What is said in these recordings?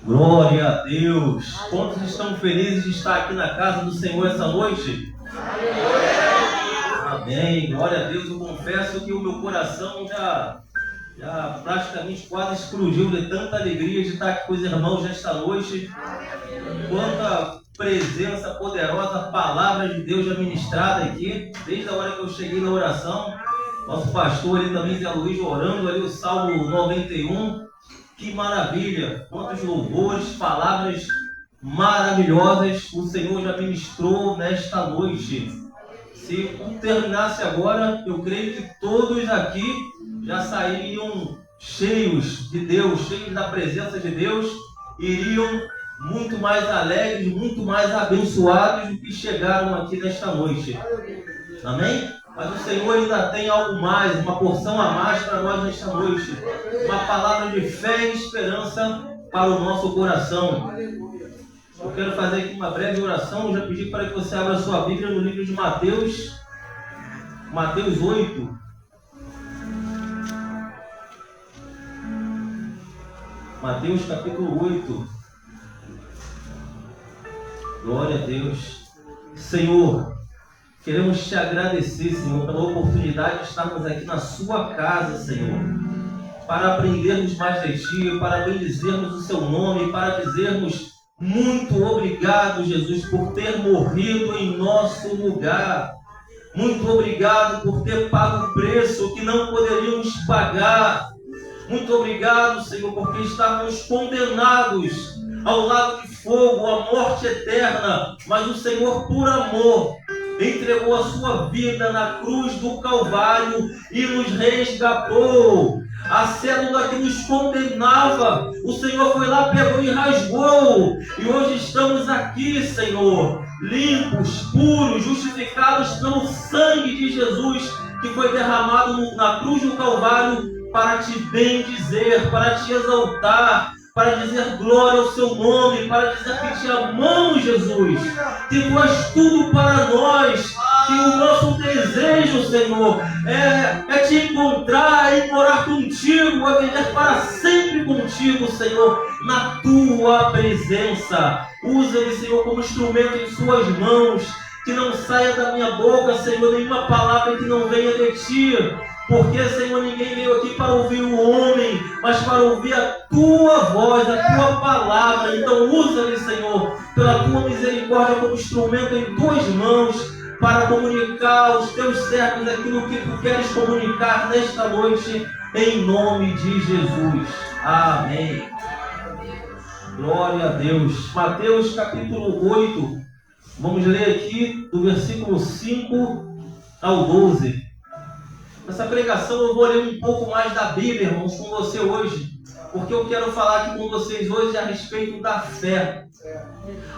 Glória a Deus! Quantos estão felizes de estar aqui na casa do Senhor essa noite? Amém! Glória a Deus! Eu confesso que o meu coração já praticamente quase explodiu de tanta alegria de estar aqui com os irmãos nesta noite. Quanta presença poderosa, palavra de Deus já ministrada aqui, desde a hora que eu cheguei na oração. Nosso pastor ali também, Zé Luiz, orando ali o Salmo 91. Que maravilha! Quantos louvores, palavras maravilhosas o Senhor já ministrou nesta noite. Se terminasse agora, eu creio que todos aqui já sairiam cheios de Deus, cheios da presença de Deus, iriam muito mais alegres, muito mais abençoados do que chegaram aqui nesta noite. Amém? Mas o Senhor ainda tem algo mais, uma porção a mais para nós nesta noite. Uma palavra de fé e esperança para o nosso coração. Eu quero fazer aqui uma breve oração. Eu já pedi para que você abra a sua Bíblia no livro de Mateus. Mateus 8. Mateus capítulo 8. Glória a Deus. Senhor, queremos te agradecer, Senhor, pela oportunidade de estarmos aqui na sua casa, Senhor, para aprendermos mais de ti, para bendizermos o seu nome, para dizermos muito obrigado, Jesus, por ter morrido em nosso lugar. Muito obrigado por ter pago o preço que não poderíamos pagar. Muito obrigado, Senhor, porque estávamos condenados ao lago de fogo, à morte eterna, mas o Senhor, por amor, entregou a sua vida na cruz do Calvário e nos resgatou. A cédula que nos condenava, o Senhor foi lá, pegou e rasgou. E hoje estamos aqui, Senhor, limpos, puros, justificados pelo sangue de Jesus, que foi derramado na cruz do Calvário para te bendizer, para te exaltar, para dizer glória ao seu nome, para dizer que te amamos, Jesus, que tu és tudo para nós, que o nosso desejo, Senhor, é te encontrar, é morar contigo, é viver para sempre contigo, Senhor, na tua presença. Usa-me, Senhor, como instrumento em suas mãos, que não saia da minha boca, Senhor, nenhuma palavra que não venha de ti. Porque, Senhor, ninguém veio aqui para ouvir o homem, mas para ouvir a tua voz, a tua palavra. Então usa-me, Senhor, pela tua misericórdia como instrumento em tuas mãos, para comunicar aos teus servos aquilo que tu queres comunicar nesta noite, em nome de Jesus. Amém. Glória a Deus. Mateus capítulo 8, vamos ler aqui do versículo 5 ao 12. Nessa pregação eu vou ler um pouco mais da Bíblia, irmãos, com você hoje, porque eu quero falar aqui com vocês hoje a respeito da fé.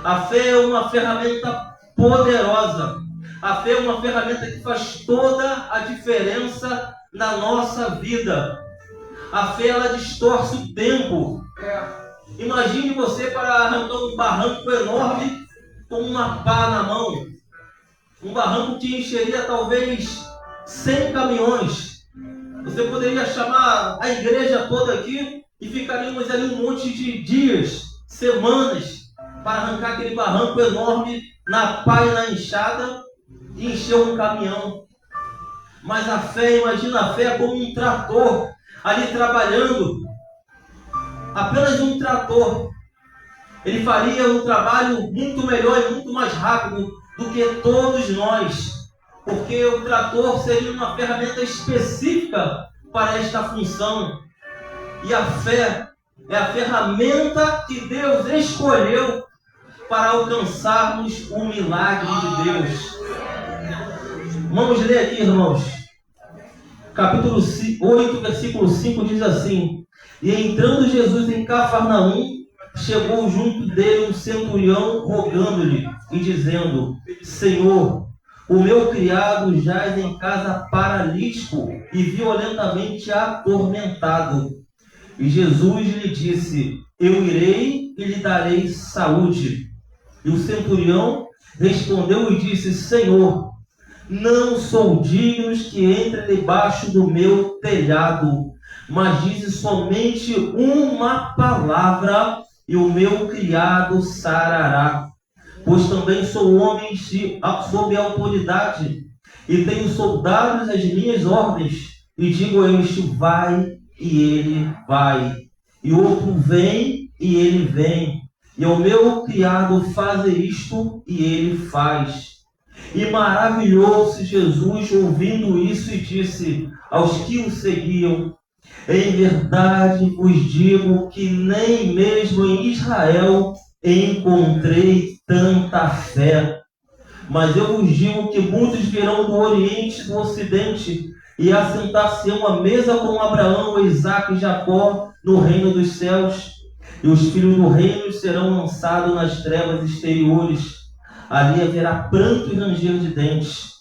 A fé é uma ferramenta poderosa. A fé é uma ferramenta que faz toda a diferença na nossa vida. A fé, ela distorce o tempo. Imagine você para arrancar um barranco enorme com uma pá na mão. Um barranco que encheria talvez 100 caminhões. Você poderia chamar a igreja toda aqui e ficaríamos ali um monte de dias, semanas, para arrancar aquele barranco enorme na pá e na enxada e encher um caminhão. Mas a fé, imagina a fé como um trator ali trabalhando. Apenas um trator. Ele faria um trabalho muito melhor e muito mais rápido do que todos nós. Porque o trator seria uma ferramenta específica para esta função. E a fé é a ferramenta que Deus escolheu para alcançarmos o milagre de Deus. Vamos ler aqui, irmãos. Capítulo 8, versículo 5 diz assim: E entrando Jesus em Cafarnaum, chegou junto dele um centurião rogando-lhe e dizendo: Senhor, o meu criado jaz em casa paralítico e violentamente atormentado. E Jesus lhe disse: Eu irei e lhe darei saúde. E o centurião respondeu e disse: Senhor, não sou digno que entre debaixo do meu telhado, mas dize somente uma palavra e o meu criado sarará. Pois também sou homem sob autoridade, e tenho soldados às minhas ordens, e digo a este, vai, e ele vai. E outro, vem, e ele vem. E ao meu criado faze isto, e ele faz. E maravilhou-se Jesus ouvindo isso, e disse aos que o seguiam, em verdade vos digo que nem mesmo em Israel encontrei tanta fé. Mas eu vos digo que muitos virão do Oriente e do Ocidente e assentar-se-ão à mesa com Abraão, Isaque e Jacó no reino dos céus. E os filhos do reino serão lançados nas trevas exteriores. Ali haverá pranto e ranger de dentes.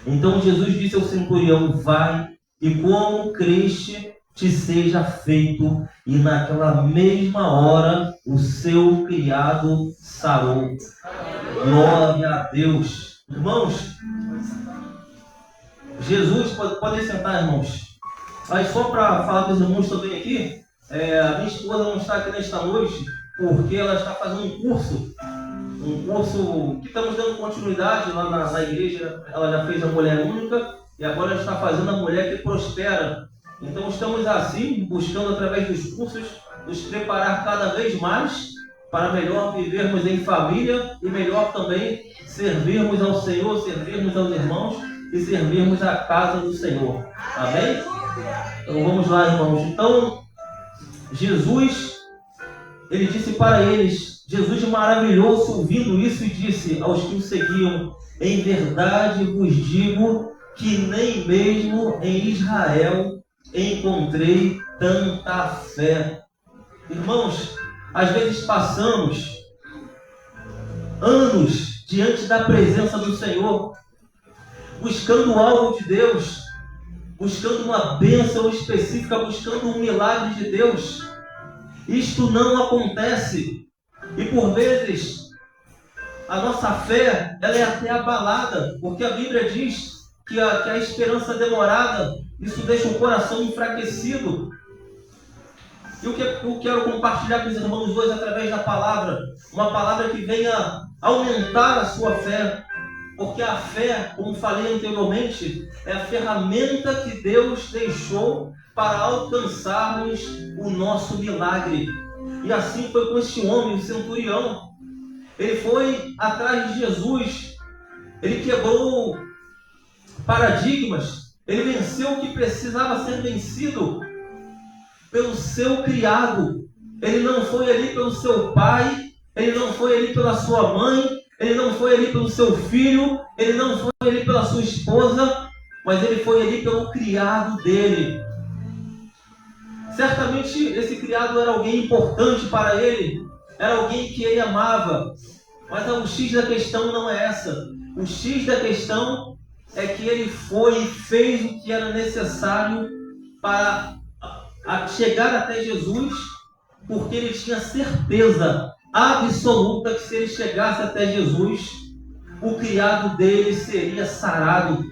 Então Jesus disse ao centurião, vai, e como creste, te seja feito. E naquela mesma hora o seu criado sarou. Glória a Deus. Irmãos, Jesus, podem sentar, irmãos. Aí só para falar com os irmãos também aqui, a minha esposa não está aqui nesta noite, porque ela está fazendo um curso que estamos dando continuidade lá na igreja. Ela já fez a Mulher Única e agora está fazendo a Mulher que Prospera. Então estamos assim, buscando através dos cursos, nos preparar cada vez mais para melhor vivermos em família e melhor também servirmos ao Senhor, servirmos aos irmãos e servirmos a casa do Senhor. Amém? Então vamos lá, irmãos. Então, Jesus, ele disse para eles, Jesus maravilhou-se ouvindo isso e disse aos que o seguiam, em verdade vos digo que nem mesmo em Israel encontrei tanta fé. Irmãos, às vezes passamos anos diante da presença do Senhor, buscando algo de Deus, buscando uma bênção específica, buscando um milagre de Deus. Isto não acontece. E por vezes a nossa fé ela é até abalada, porque a Bíblia diz que a esperança demorada, isso deixa o coração enfraquecido. E o que eu quero compartilhar com os irmãos hoje através da palavra, uma palavra que venha aumentar a sua fé, porque a fé, como falei anteriormente, é a ferramenta que Deus deixou para alcançarmos o nosso milagre. E assim foi com este homem, o centurião. Ele foi atrás de Jesus, ele quebrou paradigmas, ele venceu o que precisava ser vencido pelo seu criado. Ele não foi ali pelo seu pai, ele não foi ali pela sua mãe, ele não foi ali pelo seu filho, ele não foi ali pela sua esposa, mas ele foi ali pelo criado dele. Certamente esse criado era alguém importante para ele, era alguém que ele amava, mas o X da questão não é essa. O X da questão é que ele foi e fez o que era necessário para chegar até Jesus, porque ele tinha certeza absoluta que se ele chegasse até Jesus, o criado dele seria sarado,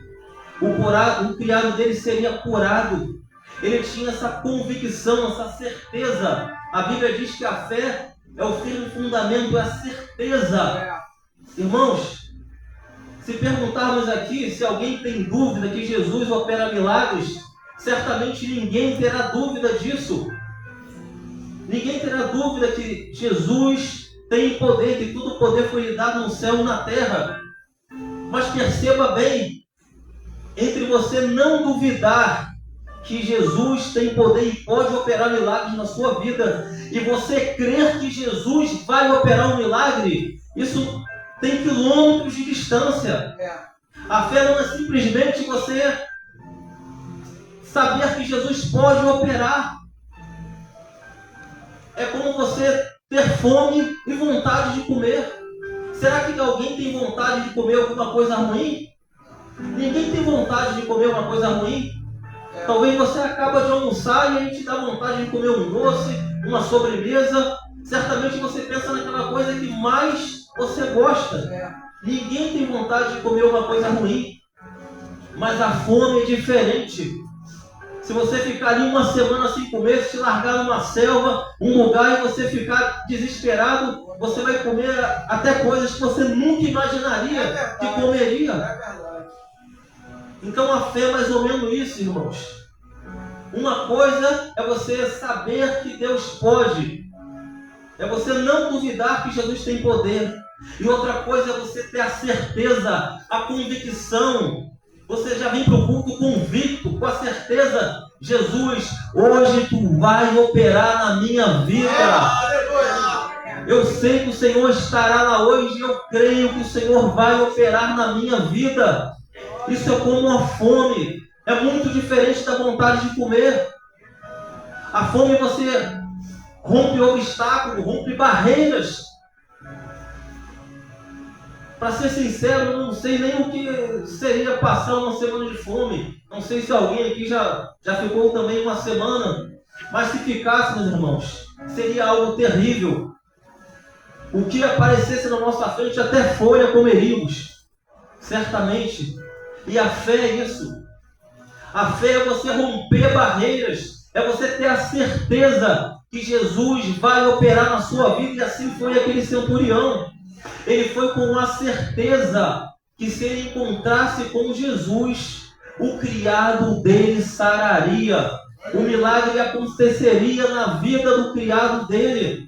o criado dele seria curado. Ele tinha essa convicção, essa certeza. A Bíblia diz que a fé é o firme fundamento, é a certeza. Irmãos, se perguntarmos aqui se alguém tem dúvida que Jesus opera milagres, certamente ninguém terá dúvida disso. Ninguém terá dúvida que Jesus tem poder, que todo poder foi lhe dado no céu e na terra. Mas perceba bem, entre você não duvidar que Jesus tem poder e pode operar milagres na sua vida, e você crer que Jesus vai operar um milagre, isso tem quilômetros de distância. A fé não é simplesmente você saber que Jesus pode operar. É como você ter fome e vontade de comer. Será que alguém tem vontade de comer alguma coisa ruim? Ninguém tem vontade de comer uma coisa ruim. Talvez você acaba de almoçar e a gente dá vontade de comer um doce, uma sobremesa. Certamente você pensa naquela coisa que mais você gosta. Ninguém tem vontade de comer uma coisa ruim. Mas a fome é diferente. Se você ficar ali uma semana sem comer, se te largar numa selva, um lugar, e você ficar desesperado, você vai comer até coisas que você nunca imaginaria que comeria. Então a fé é mais ou menos isso, irmãos. Uma coisa é você saber que Deus pode. É você não duvidar que Jesus tem poder. E outra coisa é você ter a certeza, a convicção. Você já vem para o culto convicto, com a certeza: Jesus, hoje Tu vai operar na minha vida. Eu sei que o Senhor estará lá hoje e eu creio que o Senhor vai operar na minha vida. Isso é como uma fome. É muito diferente da vontade de comer. A fome você rompe obstáculos, rompe barreiras. Para ser sincero, eu não sei nem o que seria passar uma semana de fome. Não sei se alguém aqui já ficou também uma semana. Mas se ficasse, meus irmãos, seria algo terrível. O que aparecesse na nossa frente, até folha comeríamos. Certamente. E a fé é isso. A fé é você romper barreiras. É você ter a certeza que Jesus vai operar na sua vida. E assim foi aquele centurião. Ele foi com a certeza que se ele encontrasse com Jesus, o criado dele sararia. O milagre aconteceria na vida do criado dele.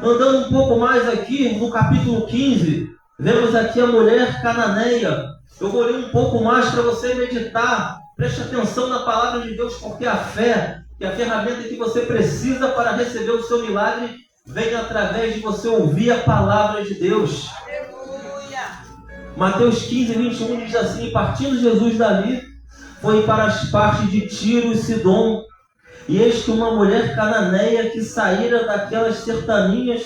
Andando um pouco mais aqui, no capítulo 15, vemos aqui a mulher cananeia. Eu vou ler um pouco mais para você meditar. Preste atenção na palavra de Deus, porque a fé, que é a ferramenta que você precisa para receber o seu milagre, vem através de você ouvir a palavra de Deus. Aleluia. Mateus 15, 21 diz assim: partindo Jesus dali, foi para as partes de Tiro e Sidom. E eis que uma mulher cananeia que saíra daquelas sertaninhas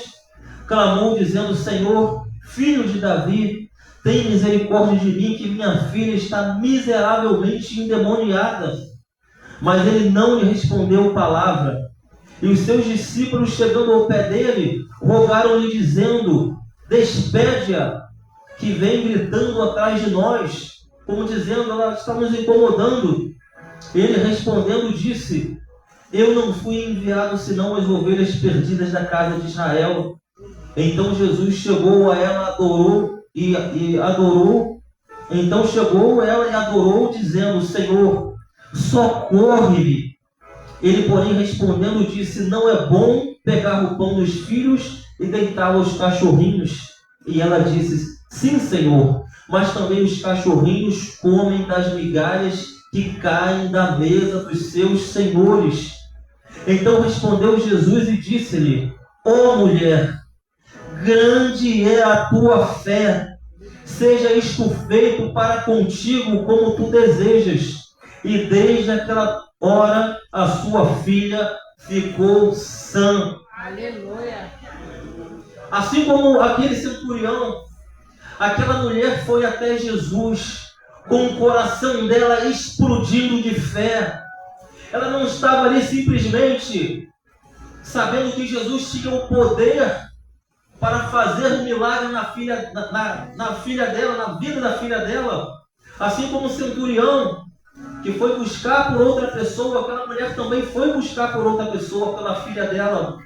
clamou dizendo: Senhor, filho de Davi, tem misericórdia de mim, que minha filha está miseravelmente endemoniada. Mas ele não lhe respondeu palavra. E os seus discípulos, chegando ao pé dele, rogaram-lhe dizendo: despede-a, que vem gritando atrás de nós, como dizendo: ela está nos incomodando. Ele respondendo disse: eu não fui enviado senão as ovelhas perdidas da casa de Israel. Então Jesus chegou a ela, adorou e adorou. Então chegou ela e adorou, dizendo: Senhor, socorre-me. Ele, porém, respondendo, disse: não é bom pegar o pão dos filhos e deitá-lo aos cachorrinhos. E ela disse: sim, Senhor, mas também os cachorrinhos comem das migalhas que caem da mesa dos seus senhores. Então respondeu Jesus e disse-lhe: ó mulher, grande é a tua fé, seja isto feito para contigo como tu desejas. E desde aquela hora a sua filha ficou sã. Aleluia. Assim como aquele centurião, aquela mulher foi até Jesus com o coração dela explodindo de fé. Ela não estava ali simplesmente sabendo que Jesus tinha o poder para fazer um milagre na filha dela, na vida da filha dela. Assim como o centurião que foi buscar por outra pessoa, aquela mulher também foi buscar por outra pessoa, pela filha dela.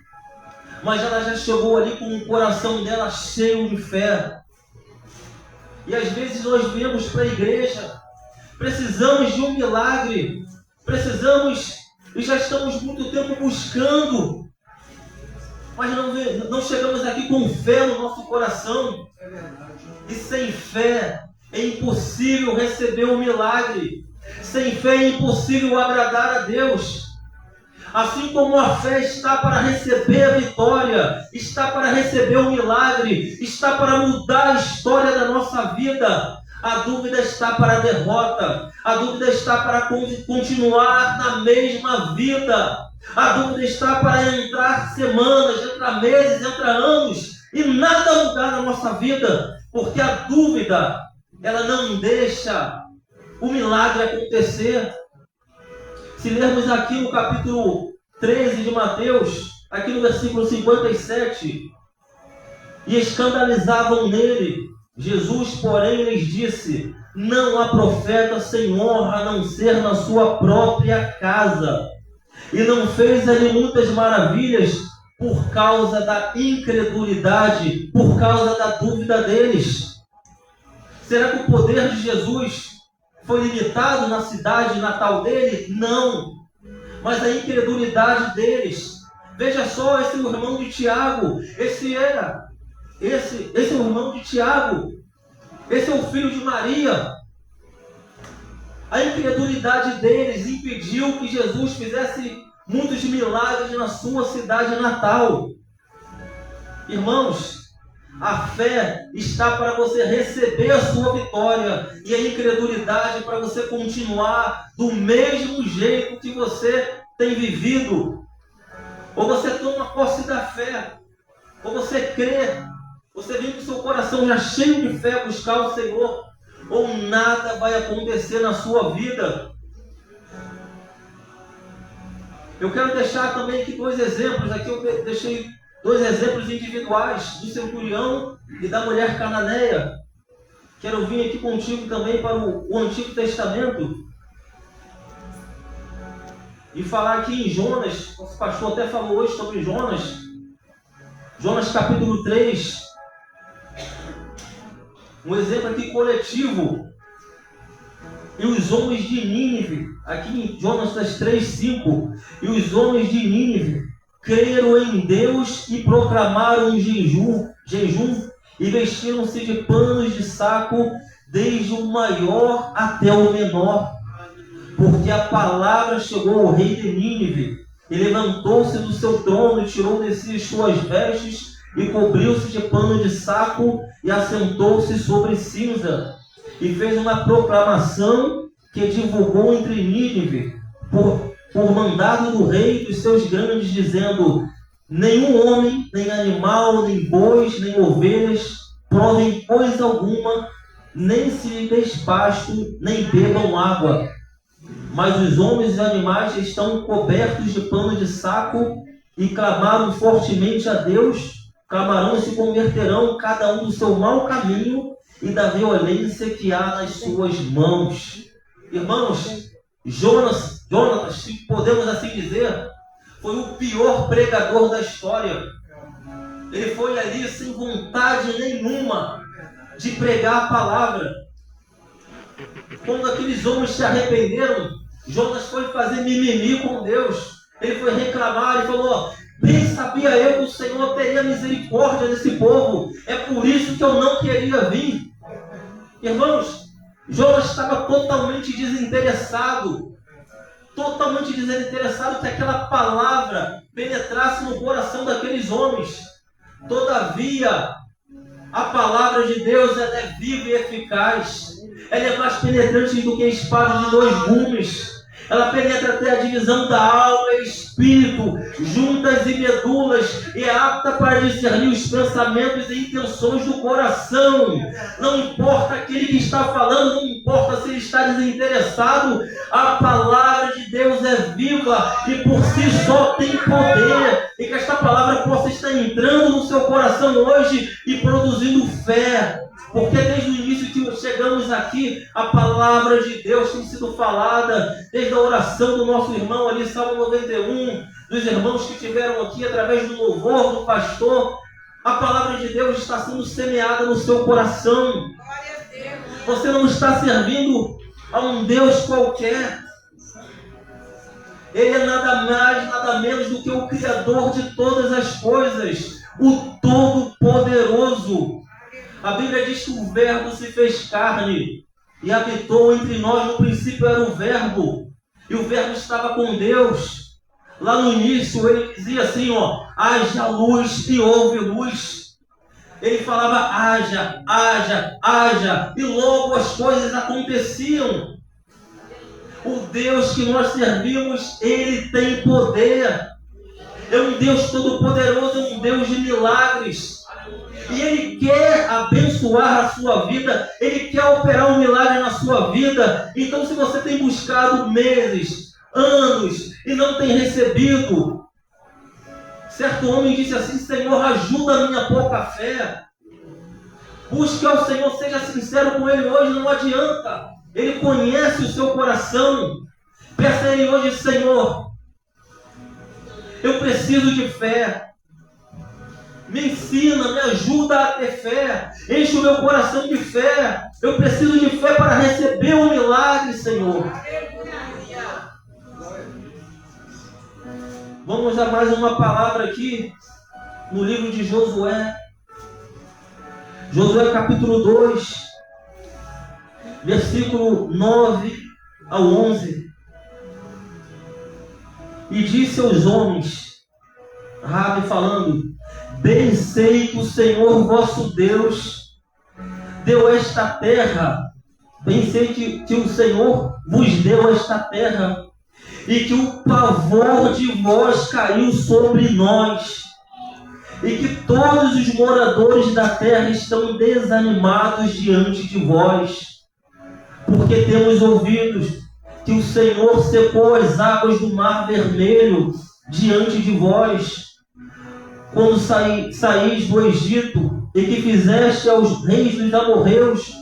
Mas ela já chegou ali com o coração dela cheio de fé. E às vezes nós viemos para a igreja, precisamos de um milagre, precisamos e já estamos muito tempo buscando, mas não chegamos aqui com fé no nosso coração. E sem fé é impossível receber o milagre. Sem fé é impossível agradar a Deus. Assim como a fé está para receber a vitória, está para receber o milagre, está para mudar a história da nossa vida, a dúvida está para a derrota, a dúvida está para continuar na mesma vida, a dúvida está para entrar semanas, entrar meses, entrar anos e nada mudar na nossa vida, porque a dúvida, ela não deixa o milagre acontecer. Se lermos aqui no capítulo 13 de Mateus, aqui no versículo 57, e escandalizavam nele, Jesus, porém, lhes disse: não há profeta sem honra a não ser na sua própria casa. E não fez ali muitas maravilhas por causa da incredulidade, por causa da dúvida deles. Será que o poder de Jesus foi limitado na cidade natal dele? Não. Mas a incredulidade deles. Veja só, esse é o irmão de Tiago. Esse é o irmão de Tiago. Esse é o filho de Maria. A incredulidade deles impediu que Jesus fizesse muitos milagres na sua cidade natal. Irmãos, a fé está para você receber a sua vitória, e a incredulidade para você continuar do mesmo jeito que você tem vivido. Ou você toma posse da fé, ou você crê, você vem com o seu coração já cheio de fé buscar o Senhor, ou nada vai acontecer na sua vida. Eu quero deixar também aqui dois exemplos. Aqui eu deixei dois exemplos individuais, do centurião e da mulher cananeia. Quero vir aqui contigo também para o Antigo Testamento e falar aqui em Jonas. O pastor até falou hoje sobre Jonas. Jonas capítulo 3. Um exemplo aqui coletivo. E os homens de Nínive, aqui em Jonas 3:5, e os homens de Nínive creram em Deus e proclamaram um jejum e vestiram-se de panos de saco, desde o maior até o menor, porque a palavra chegou ao rei de Nínive. E levantou-se do seu trono e tirou de si as suas vestes e cobriu-se de pano de saco e assentou-se sobre cinza. E fez uma proclamação que divulgou entre Nínive, por mandado do rei e dos seus grandes, dizendo: nenhum homem, nem animal, nem bois, nem ovelhas provem coisa alguma, nem se despastem, nem bebam água. Mas os homens e animais estão cobertos de pano de saco e clamaram fortemente a Deus. Clamarão e se converterão, cada um do seu mau caminho e da violência que há nas suas mãos. Irmãos, Jonas, se podemos assim dizer, foi o pior pregador da história. Ele foi ali sem vontade nenhuma de pregar a palavra. Quando aqueles homens se arrependeram, Jonas foi fazer mimimi com Deus. Ele foi reclamar e falou: bem sabia eu que o Senhor teria misericórdia desse povo. É por isso que eu não queria vir. Irmãos, Jonas estava totalmente desinteressado que aquela palavra penetrasse no coração daqueles homens. Todavia, a palavra de Deus ela é viva e eficaz. Ela é mais penetrante do que a espada de dois gumes. Ela penetra até a divisão da alma e espírito, juntas e medulas, e é apta para discernir os pensamentos e intenções do coração. Não importa aquele que está falando, não importa se ele está desinteressado, a palavra de Deus é viva e por si só tem poder. E que esta palavra possa estar entrando no seu coração hoje e produzindo fé. Porque desde o início que chegamos aqui, a palavra de Deus tem sido falada, desde a oração do nosso irmão ali, Salmo 91, dos irmãos que tiveram aqui através do louvor do pastor. A palavra de Deus está sendo semeada no seu coração. Você não está servindo a um Deus qualquer. Ele é nada mais, nada menos do que o Criador de todas as coisas, o Todo-Poderoso. A Bíblia diz que o Verbo se fez carne e habitou entre nós. No princípio era o Verbo, e o Verbo estava com Deus. Lá no início ele dizia assim, haja luz e houve luz. Ele falava haja, haja, haja, e logo as coisas aconteciam. O Deus que nós servimos, Ele tem poder. É um Deus todo-poderoso, é um Deus de milagres. E Ele quer abençoar a sua vida, Ele quer operar um milagre na sua vida. Então, se você tem buscado meses, anos, e não tem recebido, certo homem disse assim: Senhor, ajuda a minha pouca fé. Busque ao Senhor, seja sincero com Ele hoje, não adianta. Ele conhece o seu coração. Peça a Ele hoje: Senhor, eu preciso de fé. Me ensina, me ajuda a ter fé. Enche o meu coração de fé. Eu preciso de fé para receber um milagre, Senhor. Vamos a mais uma palavra aqui no livro de Josué. Josué capítulo 2, versículo 9 ao 11. E disse aos homens, Rabi falando: bem sei que o Senhor vosso Deus deu esta terra. Bem sei que o Senhor vos deu esta terra, e que o pavor de vós caiu sobre nós, e que todos os moradores da terra estão desanimados diante de vós, porque temos ouvido que o Senhor secou as águas do Mar Vermelho diante de vós, quando saís do Egito, e que fizeste aos reis dos amorreus,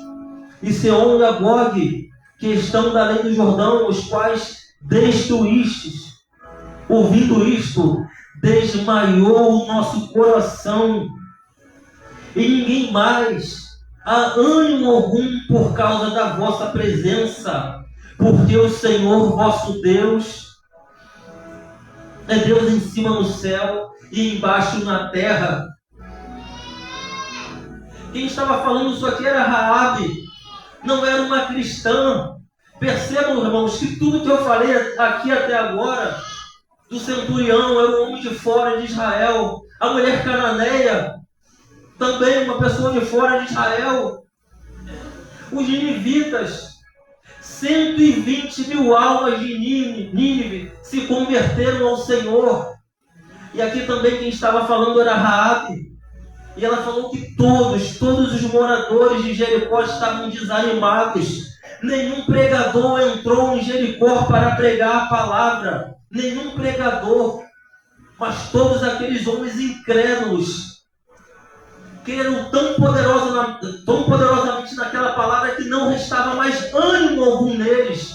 e Seom e Agog, que estão da além do Jordão, os quais destruístes. Ouvindo isto, desmaiou o nosso coração, e ninguém mais há ânimo algum por causa da vossa presença, porque o Senhor vosso Deus é Deus em cima no céu e embaixo na terra. Quem estava falando isso aqui era Raabe, não era uma cristã. Percebam, irmãos, que tudo que eu falei aqui até agora, do centurião, era um homem de fora de Israel. A mulher cananeia, também uma pessoa de fora de Israel. Os ninivitas, 120 mil almas de Nínive se converteram ao Senhor. E aqui também quem estava falando era Raabe. E ela falou que todos os moradores de Jericó estavam desanimados. Nenhum pregador entrou em Jericó para pregar a palavra. Nenhum pregador. Mas todos aqueles homens incrédulos creram tão poderosamente naquela palavra que não restava mais ânimo algum neles.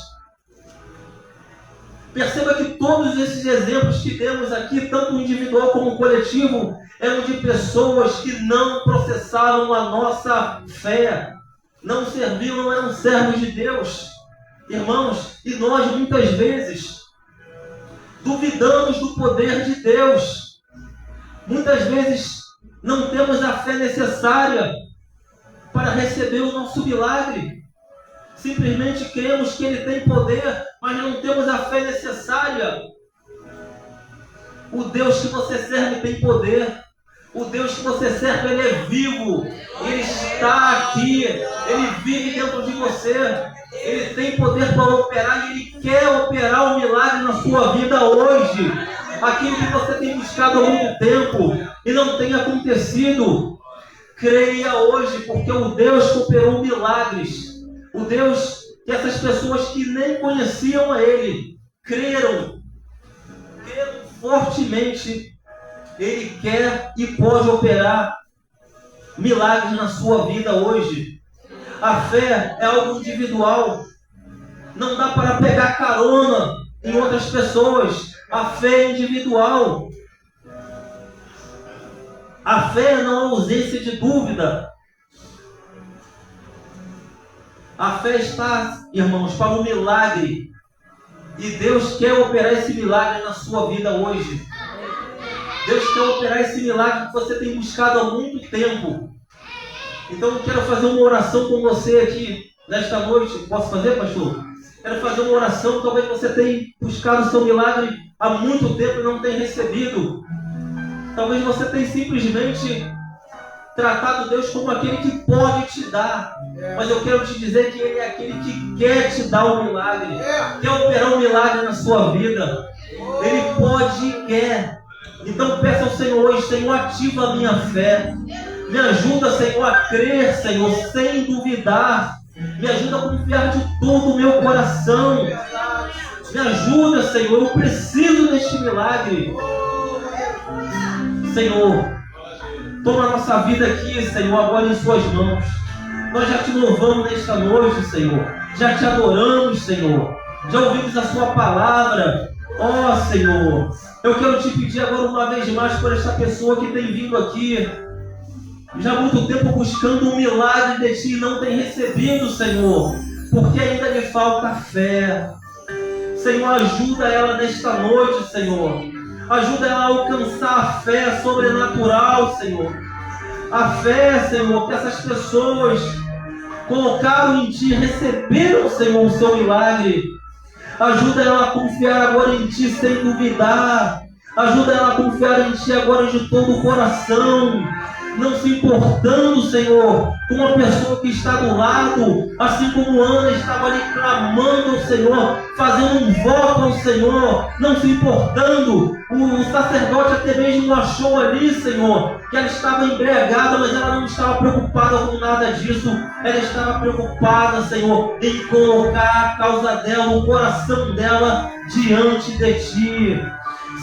Perceba que todos esses exemplos que temos aqui, tanto individual como coletivo, eram de pessoas que não processaram a nossa fé, não serviam, não eram servos de Deus. Irmãos, e nós muitas vezes duvidamos do poder de Deus. Muitas vezes não temos a fé necessária para receber o nosso milagre. Simplesmente cremos que Ele tem poder, mas não temos a fé necessária. O Deus que você serve tem poder. O Deus que você serve, Ele é vivo. Ele está aqui. Ele vive dentro de você. Ele tem poder para operar e Ele quer operar um milagre na sua vida hoje. Aquilo que você tem buscado há muito tempo e não tem acontecido. Creia hoje, porque o Deus que operou milagres, o Deus que essas pessoas que nem conheciam a Ele, creram fortemente, Ele quer e pode operar milagres na sua vida hoje. A fé é algo individual. Não dá para pegar carona em outras pessoas. A fé é individual. A fé é não ausência de dúvida. A fé está, irmãos, para o milagre. E Deus quer operar esse milagre na sua vida hoje. Deus quer operar esse milagre que você tem buscado há muito tempo. Então eu quero fazer uma oração com você aqui nesta noite. Posso fazer, pastor? Quero fazer uma oração. Talvez você tenha buscado o seu milagre há muito tempo e não tenha recebido. Talvez você tenha simplesmente tratado Deus como aquele que pode te dar. Mas eu quero te dizer que Ele é aquele que quer te dar um milagre. Quer operar um milagre na sua vida. Ele pode e quer. Então peça ao Senhor hoje: Senhor, ativa a minha fé. Me ajuda, Senhor, a crer, Senhor, sem duvidar. Me ajuda a confiar de todo o meu coração. Me ajuda, Senhor, eu preciso deste milagre. Senhor, Toma a nossa vida aqui, Senhor, agora em suas mãos. Nós já te louvamos nesta noite, Senhor. Já te adoramos, Senhor. Já ouvimos a sua palavra. Ó, Senhor, eu quero te pedir agora uma vez mais por esta pessoa que tem vindo aqui já há muito tempo buscando um milagre de ti e não tem recebido, Senhor, porque ainda lhe falta fé. Senhor, ajuda ela nesta noite, Senhor. Ajuda ela a alcançar a fé sobrenatural, Senhor. A fé, Senhor, que essas pessoas colocaram em ti, receberam, Senhor, o seu milagre. Ajuda ela a confiar agora em ti sem duvidar. Ajuda ela a confiar em ti agora de todo o coração. Não se importando, Senhor, com uma pessoa que está do lado, assim como Ana estava ali clamando ao Senhor, fazendo um voto ao Senhor, não se importando. O sacerdote até mesmo achou ali, Senhor, que ela estava embriagada, mas ela não estava preocupada com nada disso. Ela estava preocupada, Senhor, em colocar a causa dela, o coração dela diante de ti.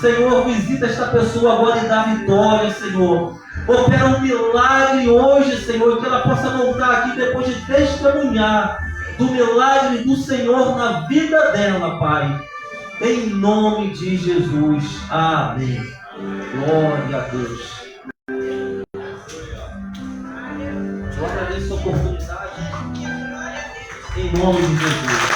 Senhor, visita esta pessoa agora e dá vitória, Senhor. Opera um milagre hoje, Senhor, que ela possa voltar aqui depois de testemunhar do milagre do Senhor na vida dela, Pai. Em nome de Jesus. Amém. Glória a Deus. Eu agradeço a oportunidade. Em nome de Jesus.